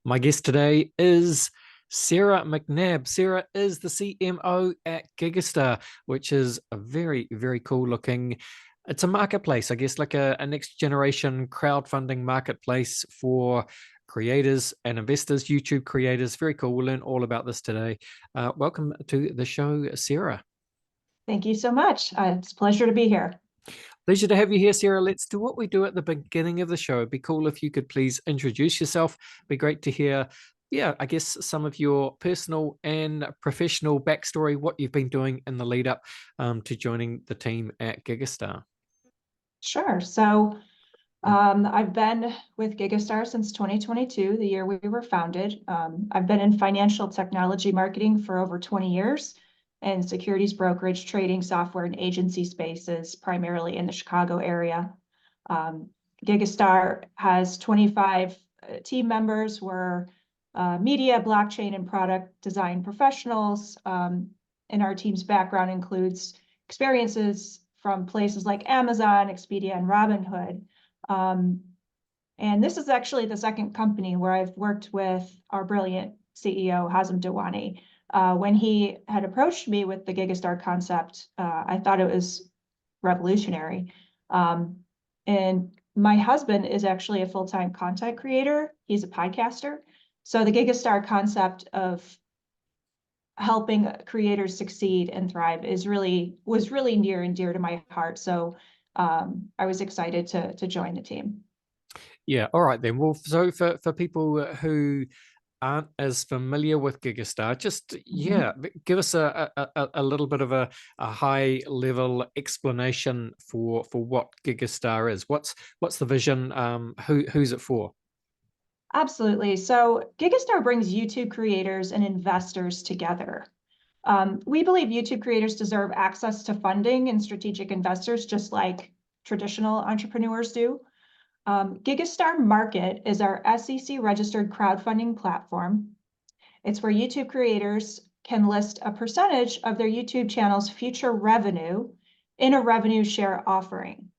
My guest today is Sarah McNabb. Sarah is the CMO at GigaStar, which is a very, very cool looking. It's a marketplace, I guess, like a next generation crowdfunding marketplace for creators and investors, YouTube creators. Very cool. We'll learn all about this today. Welcome to the show, Sarah. Thank you so much. It's a pleasure to be here. Pleasure to have you here, Sarah. Let's do what we do at the beginning of the show. It'd be cool if you could please introduce yourself. It'd be great to hear, I guess some of your personal and professional backstory, what you've been doing in the lead up to joining the team at GigaStar. Sure. So I've been with GigaStar since 2022, the year we were founded. I've been in financial technology marketing for over 20 years and securities brokerage, trading, software, and agency spaces, primarily in the Chicago area. GigaStar has 25 team members. We're media, blockchain, and product design professionals. And our team's background includes experiences from places like Amazon, Expedia, and Robinhood. And this is actually the second company where I've worked with our brilliant CEO, Hazem Dawani. When he had approached me with the GigaStar concept, I thought it was revolutionary. And my husband is actually a full-time content creator. He's a podcaster. So the GigaStar concept of helping creators succeed and thrive was really near and dear to my heart. So I was excited to join the team. Yeah, all right then. Well, so for people who aren't as familiar with GigaStar, just give us a little bit of a high level explanation for what GigaStar is. What's the vision? Who's it for? Absolutely. So GigaStar brings YouTube creators and investors together. We believe YouTube creators deserve access to funding and strategic investors, just like traditional entrepreneurs do. GigaStar Market is our SEC-registered crowdfunding platform. It's where YouTube creators can list a percentage of their YouTube channel's future revenue in a revenue share offering.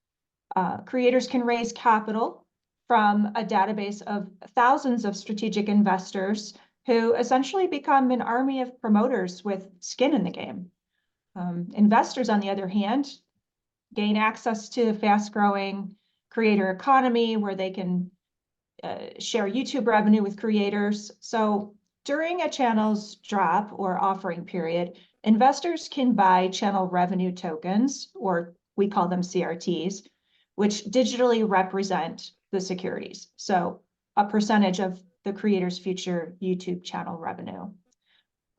Creators can raise capital from a database of thousands of strategic investors who essentially become an army of promoters with skin in the game. Investors, on the other hand, gain access to the fast-growing creator economy where they can share YouTube revenue with creators. So during a channel's drop or offering period, investors can buy channel revenue tokens, or we call them CRTs, which digitally represent the securities. So a percentage of the creator's future YouTube channel revenue.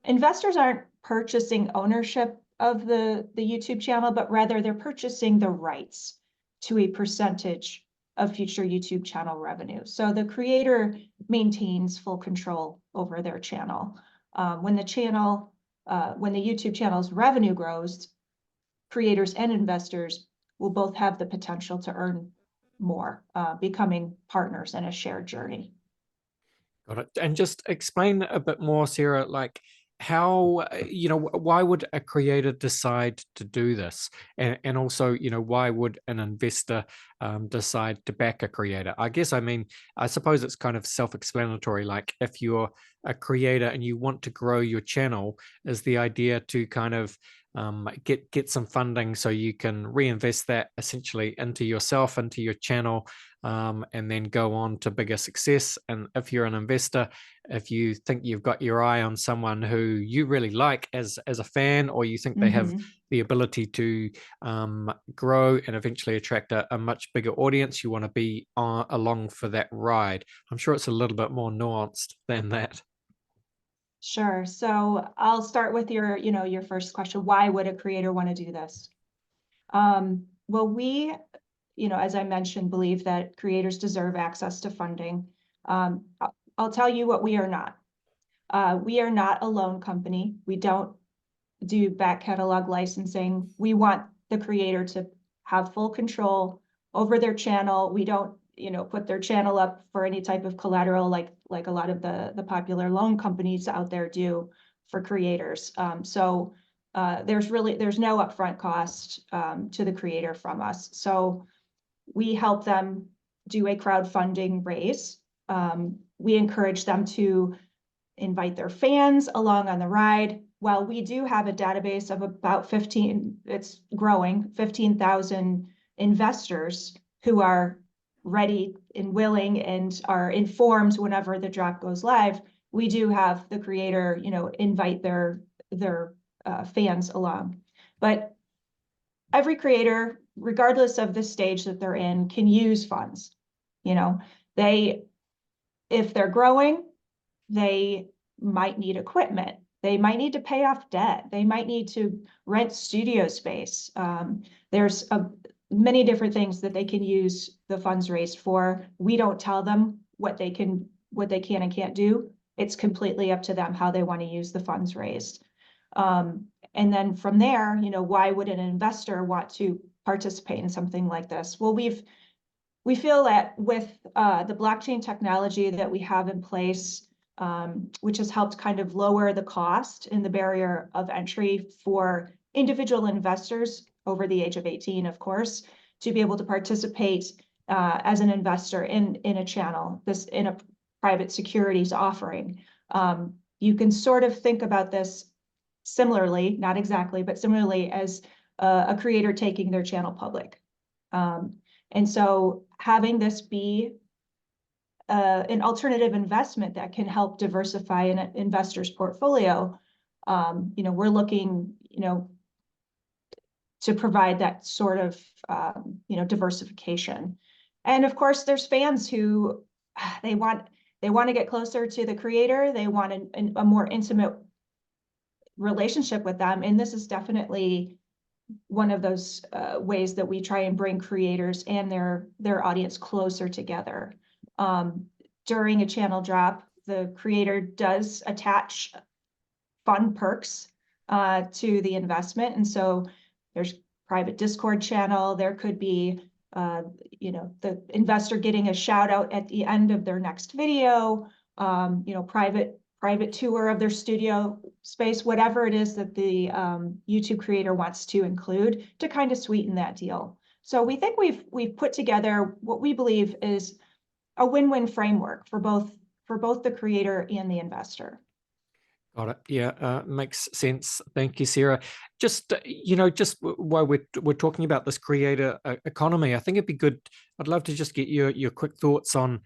Investors aren't purchasing ownership of the YouTube channel, but rather they're purchasing the rights to a percentage of future YouTube channel revenue. So the creator maintains full control over their channel. When the YouTube channel's revenue grows, creators and investors will both have the potential to earn more, becoming partners in a shared journey. Got it. And just explain a bit more, Sarah, like how, why would a creator decide to do this? And also, why would an investor decide to back a creator? I suppose it's kind of self-explanatory. Like if you're a creator and you want to grow your channel, is the idea to kind of get some funding so you can reinvest that essentially into yourself, into your channel, and then go on to bigger success. And if you're an investor, if you think you've got your eye on someone who you really like as a fan, or you think they have the ability to grow and eventually attract a much bigger audience, you want to be along for that ride. I'm sure it's a little bit more nuanced than that. Sure. So I'll start with your first question. Why would a creator want to do this? Well, we, as I mentioned, believe that creators deserve access to funding. I'll tell you what we are not. We are not a loan company. We don't do back catalog licensing. We want the creator to have full control over their channel. We don't put their channel up for any type of collateral like a lot of the popular loan companies out there do for creators. So there's no upfront cost to the creator from us. So we help them do a crowdfunding raise We encourage them to invite their fans along on the ride. While we do have a database of about 15, it's growing, 15,000 investors who are ready and willing and are informed whenever the drop goes live, we do have the creator, invite their fans along. But every creator, regardless of the stage that they're in, can use funds. If they're growing, they might need equipment. They might need to pay off debt. They might need to rent studio space. There's many different things that they can use the funds raised for. We don't tell them what they can and can't do. It's completely up to them how they want to use the funds raised. And then from there, why would an investor want to participate in something like this? Well, we feel that with the blockchain technology that we have in place, which has helped kind of lower the cost and the barrier of entry for individual investors over the age of 18, of course, to be able to participate as an investor in a channel, in a private securities offering. You can sort of think about this similarly, not exactly, but similarly as a creator taking their channel public. And so having this be an alternative investment that can help diversify an investor's portfolio, we're looking, to provide that sort of, diversification. And of course, there's fans who they want to get closer to the creator. They want a more intimate relationship with them. And this is definitely one of those ways that we try and bring creators and their audience closer together. During a channel drop, the creator does attach fun perks to the investment. And so there's private Discord channel. There could be, the investor getting a shout out at the end of their next video, private tour of their studio space, whatever it is that the YouTube creator wants to include to kind of sweeten that deal. So we think we've put together what we believe is a win-win framework for both the creator and the investor. Got it. Yeah, makes sense. Thank you, Sarah. Just just while we're talking about this creator economy, I think it'd be good. I'd love to just get your quick thoughts on,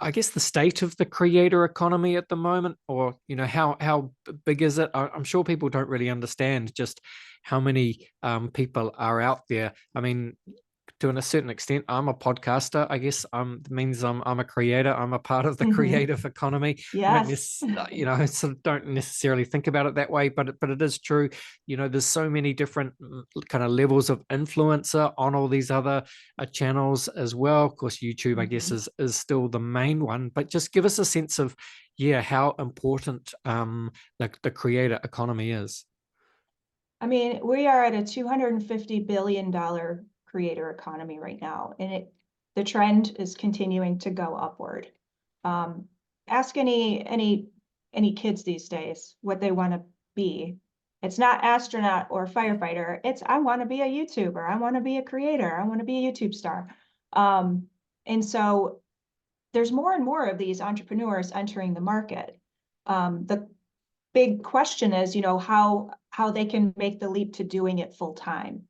I guess the state of the creator economy at the moment, or how big is it? I'm sure people don't really understand just how many people are out there. I mean, to a certain extent, I'm a podcaster. I guess means I'm a creator. I'm a part of the creative economy. Yes. I sort of don't necessarily think about it that way, but it is true. There's so many different kind of levels of influencer on all these other channels as well. Of course, YouTube, I guess, is still the main one. But just give us a sense of how important the creator economy is. I mean, we are at a $250 billion creator economy right now, and the trend is continuing to go upward. Ask any kids these days what they want to be. It's not astronaut or firefighter. It's I want to be a YouTuber. I want to be a creator. I want to be a YouTube star. And so there's more and more of these entrepreneurs entering the market. The big question is, how they can make the leap to doing it full time.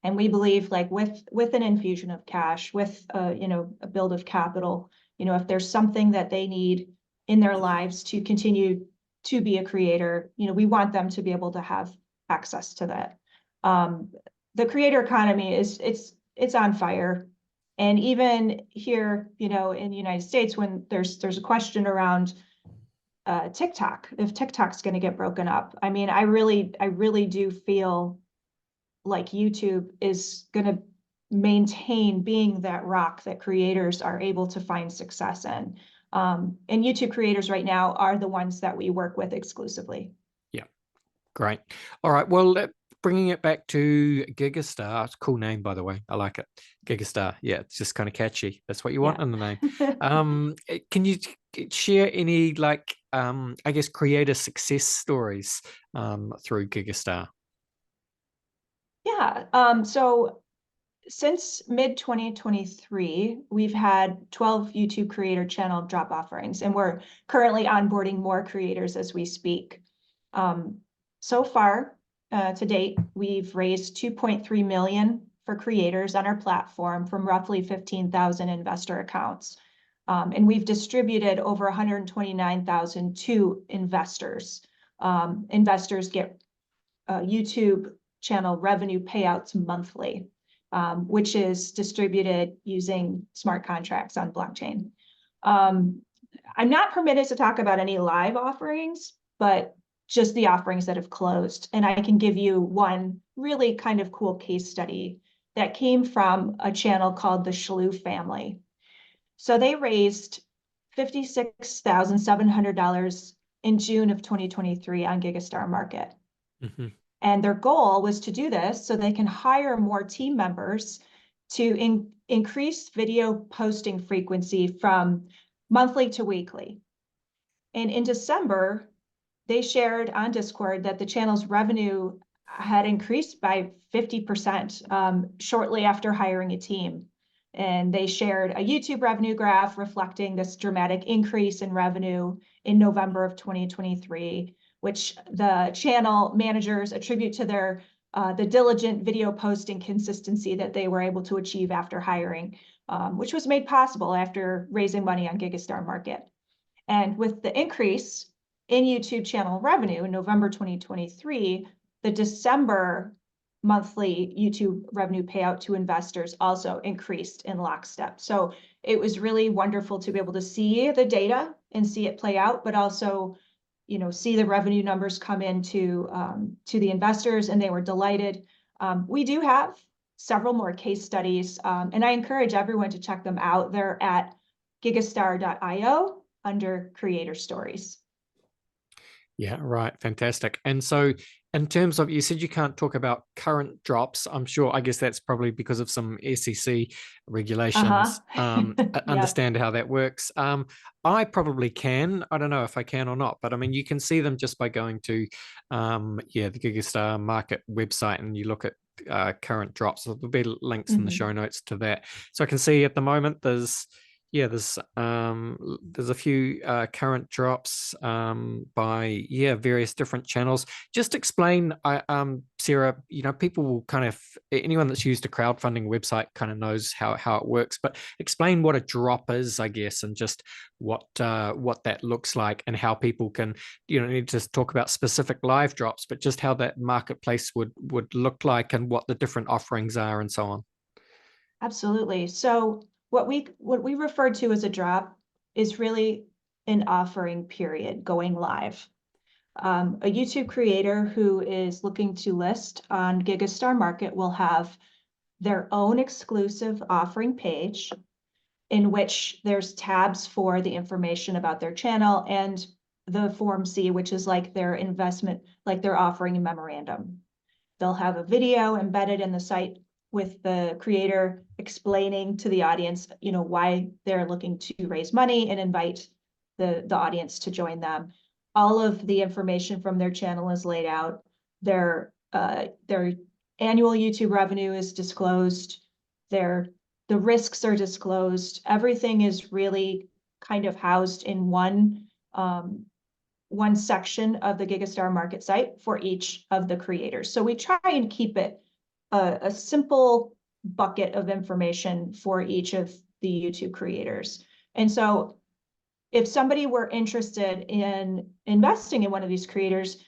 And we believe, like with an infusion of cash, with a build of capital, if there's something that they need in their lives to continue to be a creator, we want them to be able to have access to that. The creator economy it's on fire. And even here, in the United States, when there's a question around TikTok, if TikTok's going to get broken up, I mean, I really do feel like YouTube is going to maintain being that rock that creators are able to find success in. And YouTube creators right now are the ones that we work with exclusively. Yeah, great. All right, well, bringing it back to GigaStar, it's a cool name, by the way. I like it. GigaStar. Yeah, it's just kind of catchy. That's what you want in the name. Can you share any, I guess, creator success stories through GigaStar? Yeah. So since mid-2023, we've had 12 YouTube creator channel drop offerings, and we're currently onboarding more creators as we speak. So far, to date, we've raised 2.3 million for creators on our platform from roughly 15,000 investor accounts. And we've distributed over 129,000 to investors. Investors get YouTube channel revenue payouts monthly, which is distributed using smart contracts on blockchain. I'm not permitted to talk about any live offerings, but just the offerings that have closed. And I can give you one really kind of cool case study that came from a channel called the Shloo family. So they raised $56,700 in June of 2023 on GigaStar Market. Mm-hmm. And their goal was to do this so they can hire more team members to increase video posting frequency from monthly to weekly. And in December, they shared on Discord that the channel's revenue had increased by 50% shortly after hiring a team. And they shared a YouTube revenue graph reflecting this dramatic increase in revenue in November of 2023, which the channel managers attribute to their the diligent video posting consistency that they were able to achieve after hiring, which was made possible after raising money on GigaStar Market. And with the increase in YouTube channel revenue in November 2023, the December monthly YouTube revenue payout to investors also increased in lockstep. So it was really wonderful to be able to see the data and see it play out, but also, you know, see the revenue numbers come into to the investors, and they were delighted. We do have several more case studies, and I encourage everyone to check them out. They're at gigastar.io under Creator Stories. Yeah, right. Fantastic. And so in terms of, you said you can't talk about current drops. I'm sure, I guess that's probably because of some SEC regulations. Yep. Understand how that works. I probably can. I don't know if I can or not, but I mean, you can see them just by going to, the GigaStar Market website, and you look at current drops. So there'll be links in the show notes to that. So I can see at the moment there's a few current drops by various different channels. Just explain, Sarah. You know, people will kind of, anyone that's used a crowdfunding website kind of knows how it works. But explain what a drop is, I guess, and just what that looks like, and how people can, you don't need to talk about specific live drops, but just how that marketplace would look like, and what the different offerings are, and so on. Absolutely. So what we refer to as a drop is really an offering period going live. A YouTube creator who is looking to list on GigaStar Market will have their own exclusive offering page in which there's tabs for the information about their channel and the Form C, which is like their investment, like their offering memorandum. They'll have a video embedded in the site with the creator explaining to the audience, you know, why they're looking to raise money and invite the audience to join them. All of the information from their channel is laid out. Their annual YouTube revenue is disclosed. The risks are disclosed. Everything is really kind of housed in one section of the GigaStar Market site for each of the creators. So we try and keep it a simple bucket of information for each of the YouTube creators. And so if somebody were interested in investing in one of these creators,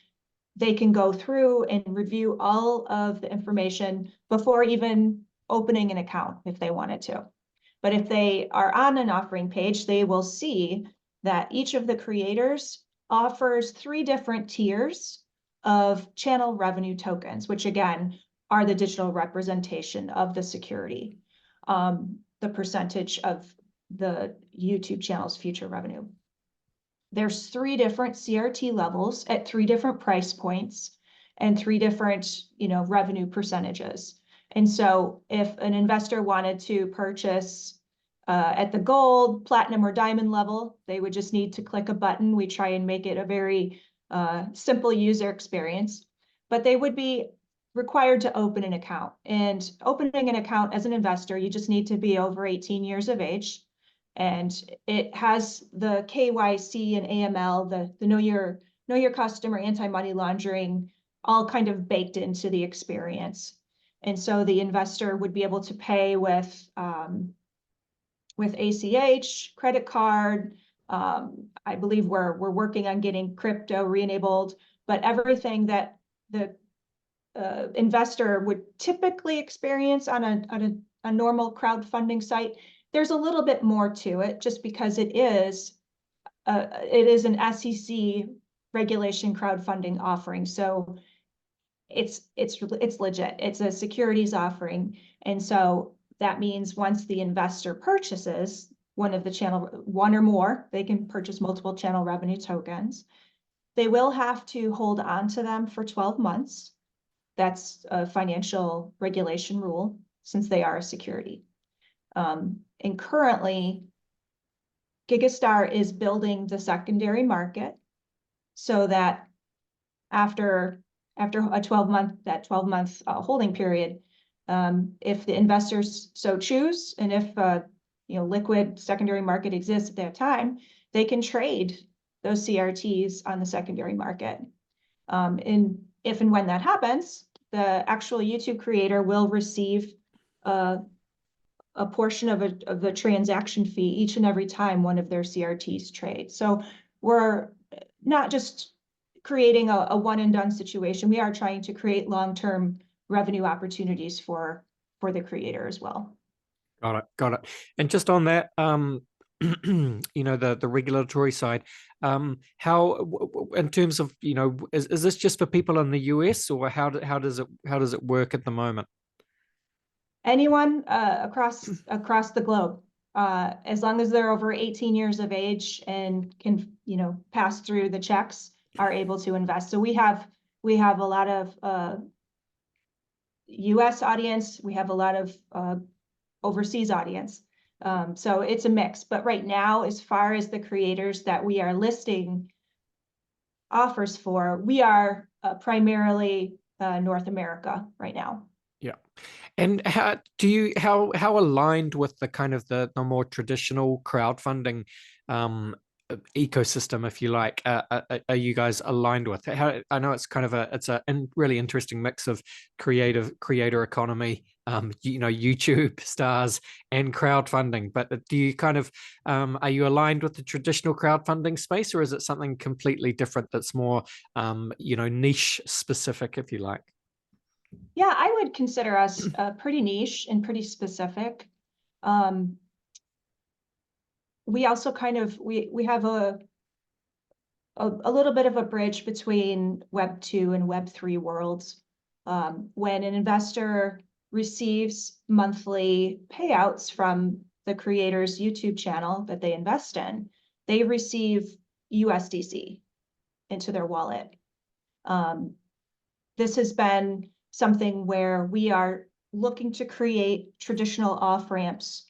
they can go through and review all of the information before even opening an account if they wanted to. But if they are on an offering page, they will see that each of the creators offers 3 different tiers of channel revenue tokens, which again are the digital representation of the security, the percentage of the YouTube channel's future revenue. There's 3 different CRT levels at 3 different price points and 3 different, revenue percentages. And so if an investor wanted to purchase at the gold, platinum, or diamond level, they would just need to click a button. We try and make it a very simple user experience, but they would be required to open an account. And opening an account as an investor, you just need to be over 18 years of age. And it has the KYC and AML, the know your customer, anti-money laundering, all kind of baked into the experience. And so the investor would be able to pay with ACH, credit card. I believe we're working on getting crypto re-enabled, but everything that the investor would typically experience on a normal crowdfunding site, there's a little bit more to it, just because it is an SEC regulation crowdfunding offering. So it's legit. It's a securities offering, and so that means once the investor purchases one or more, they can purchase multiple channel revenue tokens. They will have to hold on to them for 12 months. That's a financial regulation rule, since they are a security. And currently, GigaStar is building the secondary market so that after a 12-month holding period, if the investors so choose, and if liquid secondary market exists at that time, they can trade those CRTs on the secondary market. And if and when that happens, the actual YouTube creator will receive a portion of the transaction fee each and every time one of their CRTs trade. So we're not just creating a one and done situation. We are trying to create long-term revenue opportunities for the creator as well. Got it. And just on that, the regulatory side, how in terms of, is this just for people in the US, or how does it work at the moment? Anyone across the globe, as long as they're over 18 years of age and can pass through the checks, are able to invest. So we have a lot of US audience, we have a lot of overseas audience. So it's a mix. But right now, as far as the creators that we are listing offers for, we are primarily North America right now. Yeah. And how aligned with the kind of the more traditional crowdfunding ecosystem, if you like, are you guys aligned with? I know it's kind of it's a really interesting mix of creator economy, YouTube stars and crowdfunding. But do you kind of are you aligned with the traditional crowdfunding space, or is it something completely different that's more niche specific, if you like? Yeah, I would consider us pretty niche and pretty specific. We also we have a little bit of a bridge between Web 2 and Web 3 worlds. When an investor receives monthly payouts from the creator's YouTube channel that they invest in, they receive USDC into their wallet. This has been something where we are looking to create traditional off-ramps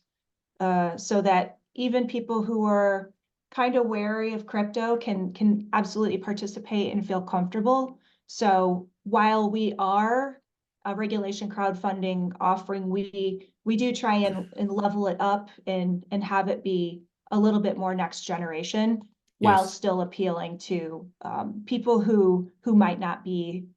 so that even people who are kind of wary of crypto can absolutely participate and feel comfortable. So while we are a regulation crowdfunding offering, we do try and level it up and have it be a little bit more next generation, while still appealing to people who might not be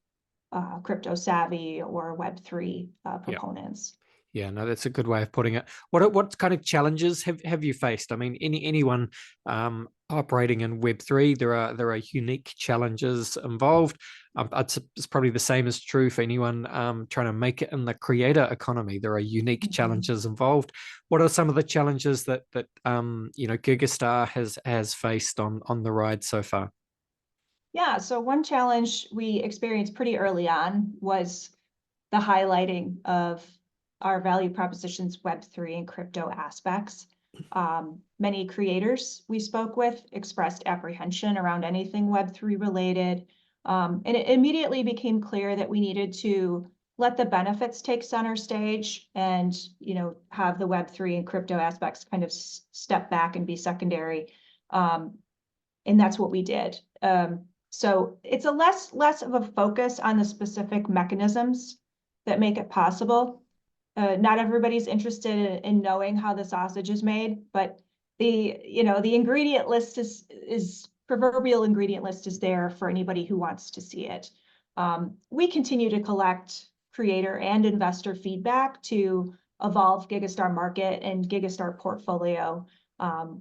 crypto savvy or Web3 proponents. Yeah, no, that's a good way of putting it. What kind of challenges have you faced? I mean, anyone operating in Web3, there are unique challenges involved. It's probably the same is true for anyone trying to make it in the creator economy. There are unique challenges involved. What are some of the challenges that GigaStar has faced on the ride so far? Yeah, so one challenge we experienced pretty early on was the highlighting of our value propositions, Web3 and crypto aspects. Many creators we spoke with expressed apprehension around anything Web3 related. And it immediately became clear that we needed to let the benefits take center stage and have the Web3 and crypto aspects kind of step back and be secondary. And that's what we did. So it's a less of a focus on the specific mechanisms that make it possible. Not everybody's interested in knowing how the sausage is made, but the ingredient list is proverbial ingredient list is there for anybody who wants to see it. We continue to collect creator and investor feedback to evolve GigaStar Market and GigaStar Portfolio,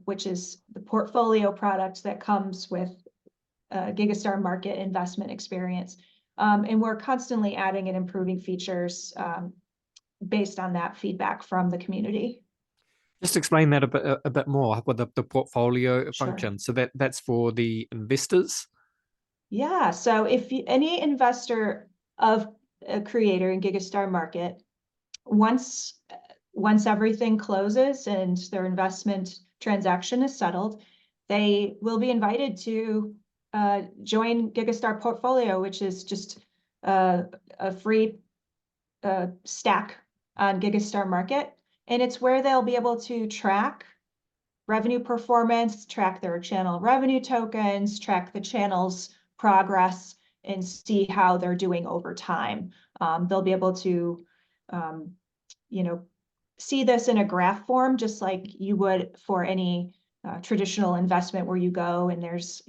which is the portfolio product that comes with GigaStar Market investment experience. And we're constantly adding and improving features based on that feedback from the community. Just explain that a bit more with the portfolio Sure. function. So that's for the investors. Yeah. So if any investor of a creator in GigaStar Market, once everything closes and their investment transaction is settled, they will be invited to join GigaStar Portfolio, which is just a free stack on GigaStar Market. And it's where they'll be able to track revenue performance, track their channel revenue tokens, track the channel's progress, and see how they're doing over time. They'll be able to, see this in a graph form, just like you would for any traditional investment where you go and there's,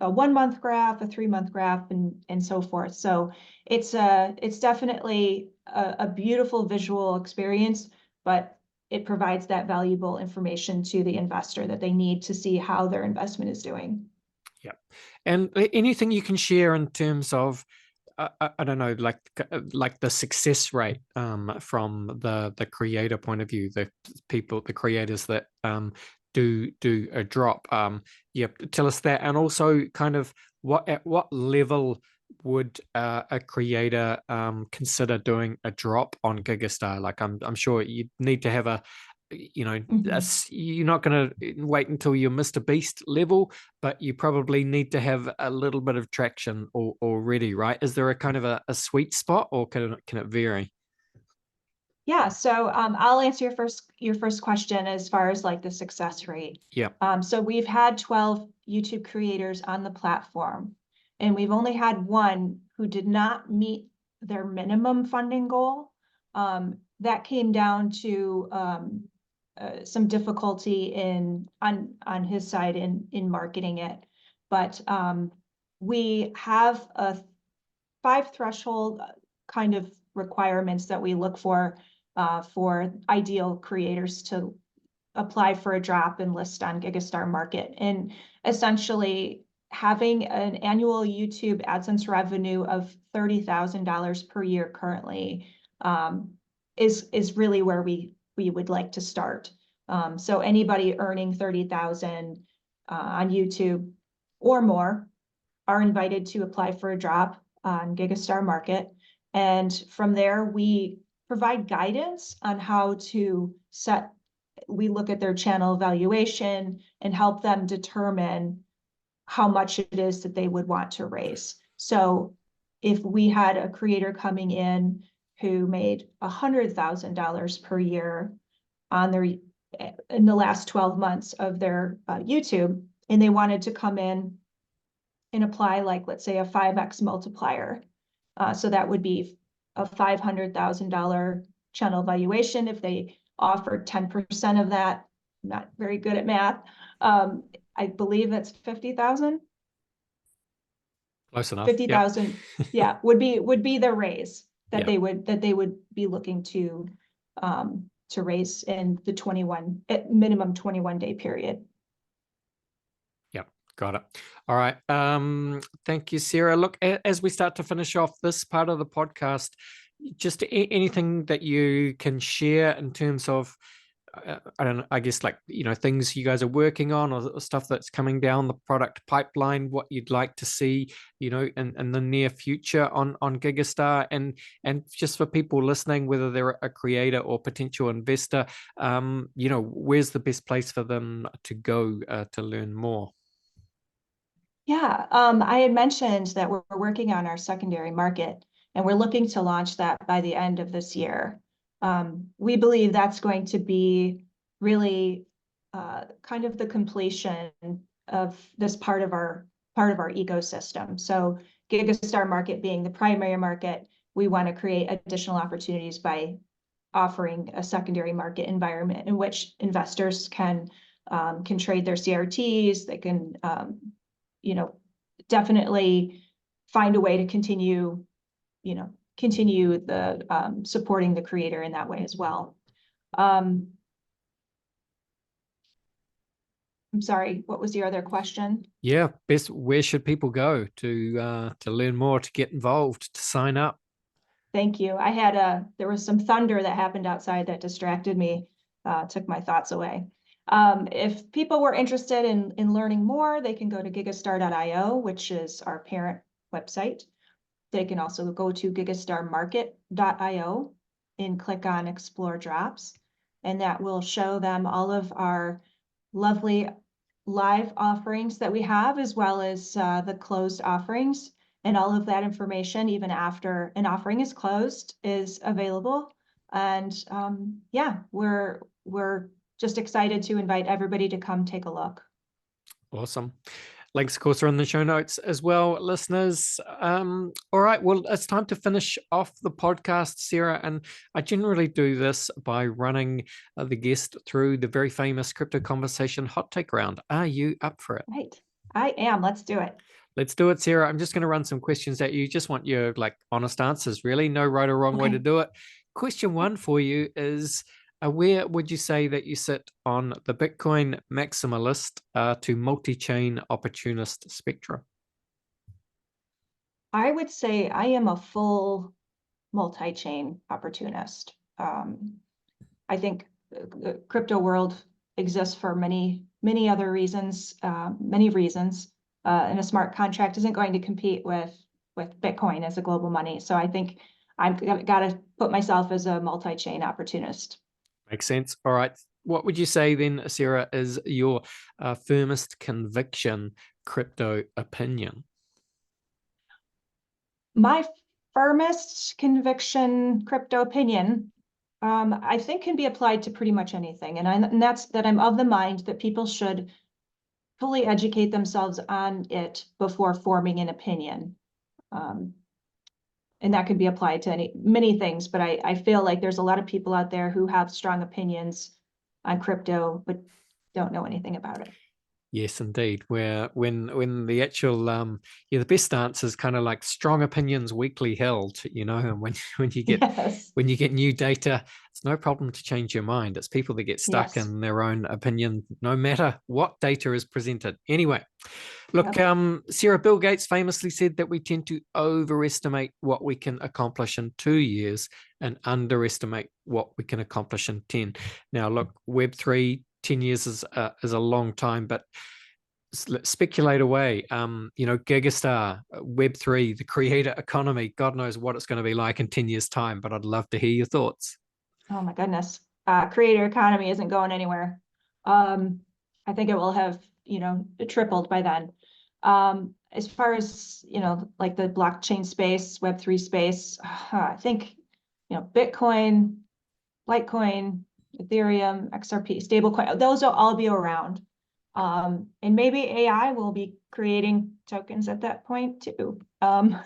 a 1 month graph, a 3 month graph, and so forth. So it's definitely a beautiful visual experience, but it provides that valuable information to the investor that they need to see how their investment is doing. Yeah. And anything you can share in terms of, I don't know, like the success rate from the creator point of view, the creators that do a drop. Yeah, tell us that, and also kind of at what level would a creator consider doing a drop on GigaStar? Like I'm sure you need to have you're not going to wait until you're Mr. Beast level, but you probably need to have a little bit of traction already, right? Is there a kind of a sweet spot, or can it vary? Yeah, so I'll answer your first question as far as like the success rate. Yeah. So we've had 12 YouTube creators on the platform, and we've only had one who did not meet their minimum funding goal. That came down to some difficulty on his side in marketing it, but we have a 5 threshold kind of requirements that we look for ideal creators to apply for a drop and list on GigaStar Market. And essentially having an annual YouTube AdSense revenue of $30,000 per year currently is really where we would like to start. So anybody earning 30,000 on YouTube or more are invited to apply for a drop on GigaStar Market. And from there, we provide guidance on how to we look at their channel evaluation and help them determine how much it is that they would want to raise. So if we had a creator coming in who made $100,000 per year in the last 12 months of their YouTube, and they wanted to come in and apply, like, let's say a 5x multiplier. So that would be a $500,000 channel valuation. If they offered 10% of that, I'm not very good at math. I believe that's 50,000. Close enough. 50,000, yeah, would be the raise that Yep. they would be looking to raise in the minimum 21 day period. Yep, got it. All right. Thank you, Sarah. Look, as we start to finish off this part of the podcast, just anything that you can share in terms of, I guess, like, things you guys are working on, or stuff that's coming down the product pipeline, what you'd like to see, in the near future on GigaStar, and just for people listening, whether they're a creator or potential investor, where's the best place for them to go to learn more? Yeah, I had mentioned that we're working on our secondary market, and we're looking to launch that by the end of this year. We believe that's going to be really kind of the completion of this part of our ecosystem. So GigaStar Market being the primary market, we want to create additional opportunities by offering a secondary market environment in which investors can trade their CRTs. They can, definitely find a way to continue the supporting the creator in that way as well. I'm sorry, what was your other question? Yeah, where should people go to learn more, to get involved, to sign up? Thank you. There was some thunder that happened outside that distracted me, took my thoughts away. If people were interested in learning more, they can go to gigastar.io, which is our parent website. They can also go to gigastarmarket.io and click on Explore Drops, and that will show them all of our lovely live offerings that we have, as well as the closed offerings. And all of that information, even after an offering is closed, is available. And yeah, we're just excited to invite everybody to come take a look. Awesome. Links, of course, are in the show notes as well, listeners. All right, well, it's time to finish off the podcast, Sarah. And I generally do this by running the guest through the very famous Crypto Conversation hot take round. Are you up for it? Right. I am. Let's do it. Let's do it, Sarah. I'm just going to run some questions at you. Just want your honest answers, really. No right or wrong way to do it. Question one for you is, where would you say that you sit on the Bitcoin maximalist to multi-chain opportunist spectrum? I would say I am a full multi-chain opportunist. I think the crypto world exists for many other reasons, and a smart contract isn't going to compete with Bitcoin as a global money. So I think I've got to put myself as a multi-chain opportunist. Makes sense. All right. What would you say then, Sarah, is your firmest conviction crypto opinion? My firmest conviction crypto opinion, I think, can be applied to pretty much anything. And that's that I'm of the mind that people should fully educate themselves on it before forming an opinion. And that can be applied to many things, but I feel like there's a lot of people out there who have strong opinions on crypto, but don't know anything about it. Yes, indeed. Where when the actual the best stance is kind of like strong opinions weakly held, and when you get Yes. when you get new data, it's no problem to change your mind. It's people that get stuck in their own opinion, no matter what data is presented. Anyway, look, Sarah, Bill Gates famously said that we tend to overestimate what we can accomplish in 2 years and underestimate what we can accomplish in 10. Now, look, Web3, 10 years is a long time, but let's speculate away. GigaStar, Web3, the creator economy, God knows what it's going to be like in 10 years' time, but I'd love to hear your thoughts. Oh my goodness. Creator economy isn't going anywhere. I think it will have, tripled by then. As far as, like the blockchain space, Web3 space, I think, Bitcoin, Litecoin, Ethereum, XRP, stablecoin, those will all be around. And maybe AI will be creating tokens at that point too. And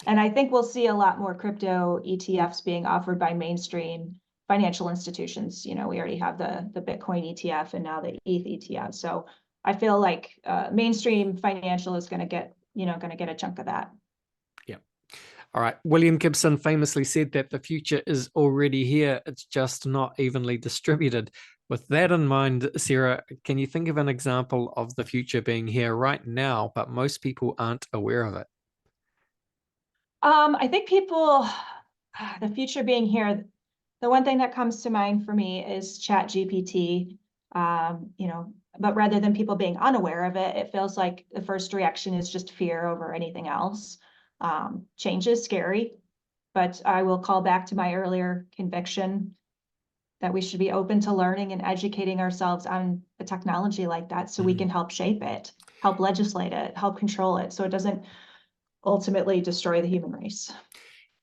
I think we'll see a lot more crypto ETFs being offered by mainstream financial institutions. We already have the Bitcoin ETF and now the ETH ETF. So I feel like mainstream financial is going to get a chunk of that. Yeah. All right. William Gibson famously said that the future is already here. It's just not evenly distributed. With that in mind, Sarah, can you think of an example of the future being here right now, but most people aren't aware of it? I think the future being here, the one thing that comes to mind for me is ChatGPT. But rather than people being unaware of it, it feels like the first reaction is just fear over anything else. Change is scary, but I will call back to my earlier conviction that we should be open to learning and educating ourselves on a technology like that so we can help shape it, help legislate it, help control it, so it doesn't ultimately destroy the human race.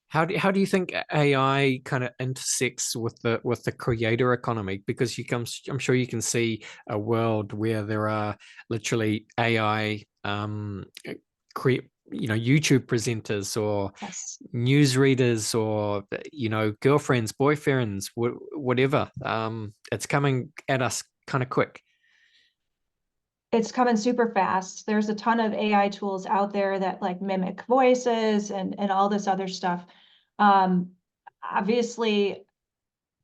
How do you think AI kind of intersects with the creator economy? Because I'm sure you can see a world where there are literally AI YouTube presenters or Yes. newsreaders or girlfriends, boyfriends, whatever. It's coming at us kind of quick. It's coming super fast. There's a ton of AI tools out there that like mimic voices and all this other stuff. Um, Obviously,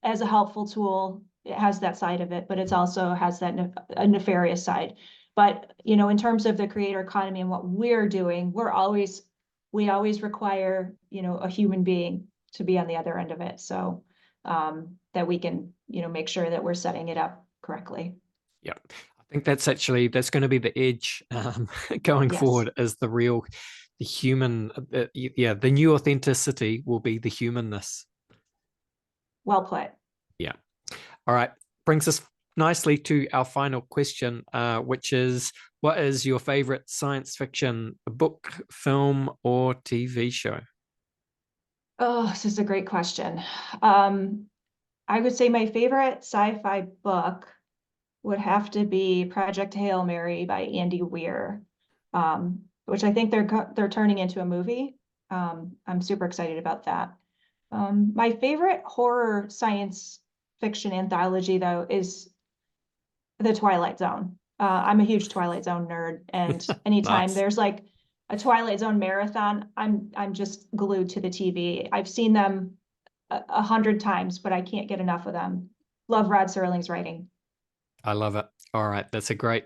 as a helpful tool, it has that side of it, but it also has that a nefarious side. But in terms of the creator economy and what we're doing, we always require a human being to be on the other end of it, so that we can make sure that we're setting it up correctly. Yeah. I think that's going to be the edge going Yes, forward is the human, the new authenticity will be the humanness. well put. Yeah. All right. Brings us nicely to our final question, which is, what is your favorite science fiction book, film, or TV show? Oh, this is a great question. Um, I would say my favorite sci-fi book would have to be Project Hail Mary by Andy Weir, which I think they're turning into a movie. I'm super excited about that. My favorite horror science fiction anthology, though, is The Twilight Zone. I'm a huge Twilight Zone nerd, and anytime Nice. there's like a Twilight Zone marathon, I'm just glued to the TV. I've seen them 100 times, but I can't get enough of them. Love Rod Serling's writing. I love it. All right, that's a great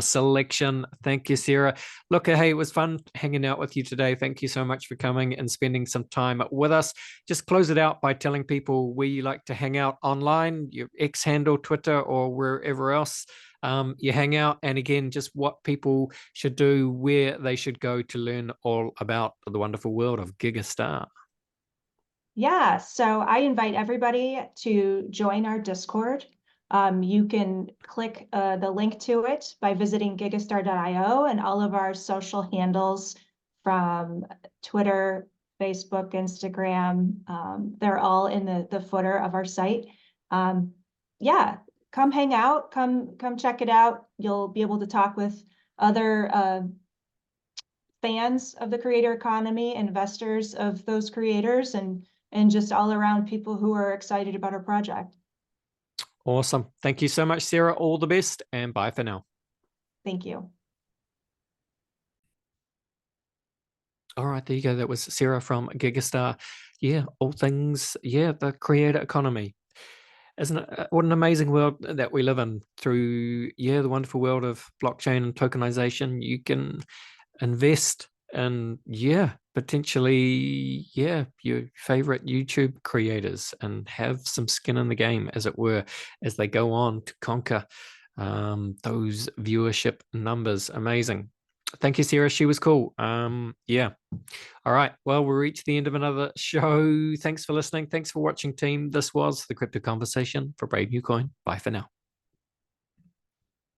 selection. Thank you, Sarah. Look, hey, it was fun hanging out with you today. Thank you so much for coming and spending some time with us. Just close it out by telling people where you like to hang out online, your X handle, Twitter, or wherever else you hang out. And again, just what people should do, where they should go to learn all about the wonderful world of GigaStar. Yeah, so I invite everybody to join our Discord. You can click the link to it by visiting gigastar.io, and all of our social handles from Twitter, Facebook, Instagram, they're all in the footer of our site. Yeah, come hang out, come check it out. You'll be able to talk with other fans of the creator economy, investors of those creators, and just all around people who are excited about our project. Awesome. Thank you so much, Sarah. All the best, and bye for now. Thank you. All right, there you go. That was Sarah from GigaStar. Yeah, all things, the creator economy. Isn't it? What an amazing world that we live in through, the wonderful world of blockchain and tokenization. You can invest in, potentially, your favorite YouTube creators and have some skin in the game, as it were, as they go on to conquer those viewership numbers. Amazing. Thank you, Sarah. She was cool. Yeah. All right. Well, we reached the end of another show. Thanks for listening. Thanks for watching, team. This was the Crypto Conversation for Brave New Coin. Bye for now.